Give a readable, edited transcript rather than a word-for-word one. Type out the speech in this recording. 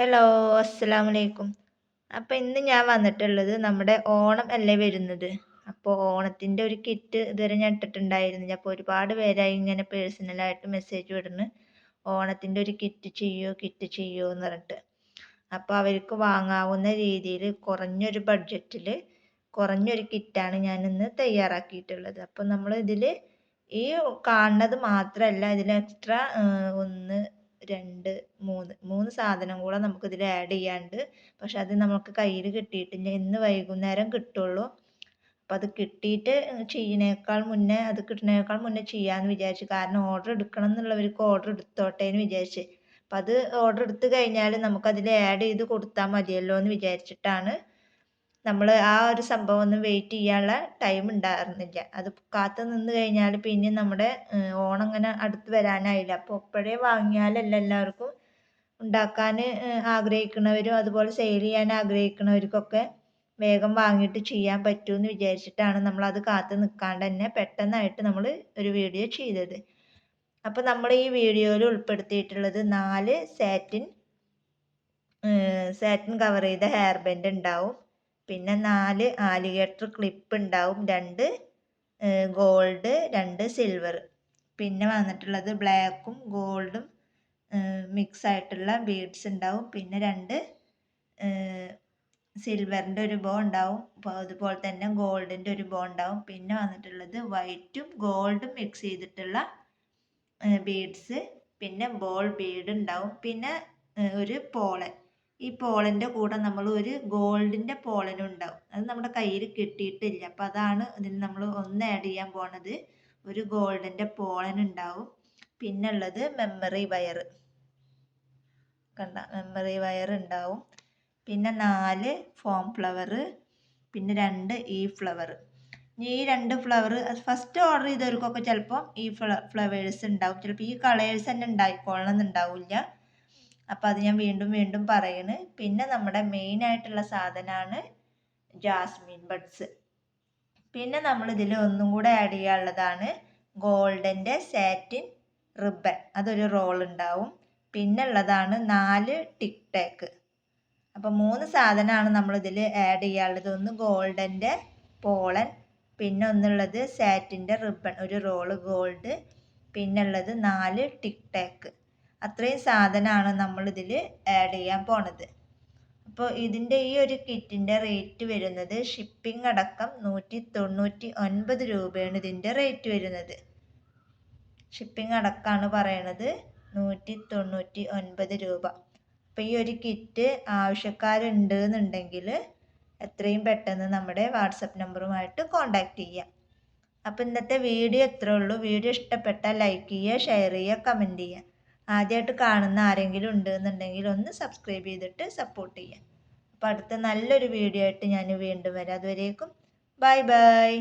Hello, അസ്സലാമലൈക്കും. അപ്പോൾ ഇന്ന് ഞാൻ വന്നിട്ടുള്ളത് നമ്മുടെ ഓണം അല്ലേ വരുന്നത്. അപ്പോൾ ഓണത്തിൻ്റെ ഒരു കിറ്റ് ഇതുവരെ ഞാൻ ഇട്ടിട്ടുണ്ടായിരുന്നില്ല. അപ്പോൾ ഒരുപാട് പേരായി ഇങ്ങനെ പേഴ്സണലായിട്ട് മെസ്സേജ് വിടുന്നു, ഓണത്തിൻ്റെ ഒരു കിറ്റ് ചെയ്യോ എന്ന് പറഞ്ഞിട്ട്. അപ്പോൾ അവർക്ക് വാങ്ങാവുന്ന രീതിയിൽ കുറഞ്ഞൊരു ബഡ്ജറ്റിൽ കുറഞ്ഞൊരു കിറ്റാണ് ഞാൻ ഇന്ന് തയ്യാറാക്കിയിട്ടുള്ളത്. അപ്പോൾ നമ്മൾ ഇതിൽ ഈ കാണുന്നത് മാത്രമല്ല, ഇതിൽ എക്സ്ട്രാ 1 2 3 സാധനം കൂടെ നമുക്കിതിൽ ആഡ് ചെയ്യാണ്ട്. പക്ഷെ അത് നമുക്ക് കയ്യിൽ കിട്ടിയിട്ടില്ല, ഇന്ന് വൈകുന്നേരം കിട്ടുള്ളൂ. അപ്പം അത് കിട്ടിയിട്ട് അത് കിട്ടുന്നതിനേക്കാൾ മുന്നേ ചെയ്യാമെന്ന് വിചാരിച്ചു. കാരണം ഓർഡർ എടുക്കണം എന്നുള്ളവർക്ക് ഓർഡർ എടുത്തോട്ടെ എന്ന് വിചാരിച്ച്. അപ്പം അത് ഓർഡർ എടുത്തു കഴിഞ്ഞാൽ നമുക്കതിൽ ആഡ് ചെയ്ത് കൊടുത്താൽ മതിയല്ലോ എന്ന് വിചാരിച്ചിട്ടാണ്. നമ്മൾ ആ ഒരു സംഭവം ഒന്നും വെയിറ്റ് ചെയ്യാനുള്ള ടൈം ഉണ്ടായിരുന്നില്ല. അത് കാത്തു നിന്ന് കഴിഞ്ഞാൽ പിന്നെ നമ്മുടെ ഓണം ഇങ്ങനെ അടുത്ത് വരാനായില്ല. അപ്പോൾ ഇപ്പോഴേ വാങ്ങിയാലല്ല എല്ലാവർക്കും ഉണ്ടാക്കാൻ ആഗ്രഹിക്കുന്നവരും അതുപോലെ സെയിൽ ചെയ്യാൻ ആഗ്രഹിക്കുന്നവർക്കൊക്കെ വേഗം വാങ്ങിയിട്ട് ചെയ്യാൻ പറ്റുമെന്ന് വിചാരിച്ചിട്ടാണ് നമ്മളത് കാത്തു നിൽക്കാണ്ട് തന്നെ പെട്ടെന്നായിട്ട് നമ്മൾ ഒരു വീഡിയോ ചെയ്തത്. അപ്പോൾ നമ്മൾ ഈ വീഡിയോയിൽ ഉൾപ്പെടുത്തിയിട്ടുള്ളത് 4 സാറ്റിൻ കവർ ചെയ്ത ഹെയർ ബാൻഡ് ഉണ്ടാവും. പിന്നെ 4 ആലിഗേറ്റർ ക്ലിപ്പ് ഉണ്ടാവും, 2 ഗോൾഡ് 2 സിൽവർ. പിന്നെ വന്നിട്ടുള്ളത് ബ്ലാക്കും ഗോൾഡും മിക്സ് ആയിട്ടുള്ള ബീഡ്സ് ഉണ്ടാവും. പിന്നെ 2 സിൽവറിൻ്റെ ഒരു ബോ ഉണ്ടാവും, അതുപോലെ തന്നെ ഗോൾഡിൻ്റെ ഒരു ബോ ഉണ്ടാവും. പിന്നെ വന്നിട്ടുള്ളത് വൈറ്റും ഗോൾഡും മിക്സ് ചെയ്തിട്ടുള്ള ബീഡ്സ്, പിന്നെ ബോൾ ബീഡ് ഉണ്ടാവും. പിന്നെ ഒരു പോളൻ, ഈ പോളൻ്റെ കൂടെ നമ്മൾ ഒരു ഗോൾഡിൻ്റെ പോളനും ഉണ്ടാവും. അത് നമ്മുടെ കയ്യിൽ കിട്ടിയിട്ടില്ല. അപ്പം അതാണ് ഇതിൽ നമ്മൾ ഒന്ന് ആഡ് ചെയ്യാൻ പോണത്. ഒരു ഗോൾഡിൻ്റെ പോളൻ ഉണ്ടാവും. പിന്നെ ഉള്ളത് മെമ്മറി വയർ, മെമ്മറി വയർ ഉണ്ടാവും. പിന്നെ 4 ഫോം ഫ്ലവർ, പിന്നെ 2 ഈ ഫ്ലവർ. ഈ 2 ഫ്ലവർ ഫസ്റ്റ് ഓർഡർ ചെയ്തവർക്കൊക്കെ ചിലപ്പോൾ ഈ ഫ്ലവേഴ്സ് ഉണ്ടാവും, ചിലപ്പോൾ ഈ കളേഴ്സ് തന്നെ ഉണ്ടായിക്കൊള്ളണം എന്നുണ്ടാവില്ല. അപ്പോൾ അത് ഞാൻ വീണ്ടും പറയുന്നു. പിന്നെ നമ്മുടെ മെയിൻ ആയിട്ടുള്ള സാധനമാണ് ജാസ്മിൻ ബഡ്സ്. പിന്നെ നമ്മൾ ഇതിൽ ഒന്നും കൂടെ ആഡ് ചെയ്യാനുള്ളതാണ് ഗോൾഡൻ്റെ സാറ്റിൻ റിബൺ, അതൊരു റോൾ ഉണ്ടാവും. പിന്നെ ഉള്ളതാണ് 4 ടിക് ടാക്ക്. അപ്പോൾ 3 സാധനമാണ് നമ്മളിതിൽ ആഡ് ചെയ്യാനുള്ളത്. ഒന്ന് ഗോൾഡൻ്റെ പോളൻ, പിന്നെ ഒന്നുള്ളത് സാറ്റിൻ്റെ റിബൺ ഒരു റോള് ഗോൾഡ്, പിന്നെ ഉള്ളത് 4 ടിക് ടാക്ക്. അത്രയും സാധനമാണ് നമ്മളിതിൽ ആഡ് ചെയ്യാൻ പോണത്. അപ്പോൾ ഇതിൻ്റെ ഈ ഒരു കിറ്റിൻ്റെ റേറ്റ് വരുന്നത് ഷിപ്പിംഗ് അടക്കം 199 രൂപയാണ് ഇതിൻ്റെ റേറ്റ് വരുന്നത്. ഷിപ്പിംഗ് അടക്കമാണ് പറയണത് 199 രൂപ. അപ്പോൾ ഈ ഒരു കിറ്റ് ആവശ്യക്കാരുണ്ട് എന്നുണ്ടെങ്കിൽ എത്രയും പെട്ടെന്ന് നമ്മുടെ വാട്സപ്പ് നമ്പറുമായിട്ട് കോൺടാക്റ്റ് ചെയ്യാം. അപ്പോൾ ഇന്നത്തെ വീഡിയോ ഇത്രേ ഉള്ളൂ. വീഡിയോ ഇഷ്ടപ്പെട്ടാൽ ലൈക്ക് ചെയ്യുക, ഷെയർ ചെയ്യുക, കമൻറ്റ് ചെയ്യുക. ആദ്യമായിട്ട് കാണുന്ന ആരെങ്കിലും ഉണ്ടെന്നുണ്ടെങ്കിൽ ഒന്ന് സബ്സ്ക്രൈബ് ചെയ്തിട്ട് സപ്പോർട്ട് ചെയ്യുക. അപ്പോൾ അടുത്ത നല്ലൊരു വീഡിയോ ആയിട്ട് ഞാൻ വീണ്ടും വരാം. അതുവരേക്കും ബൈ ബൈ.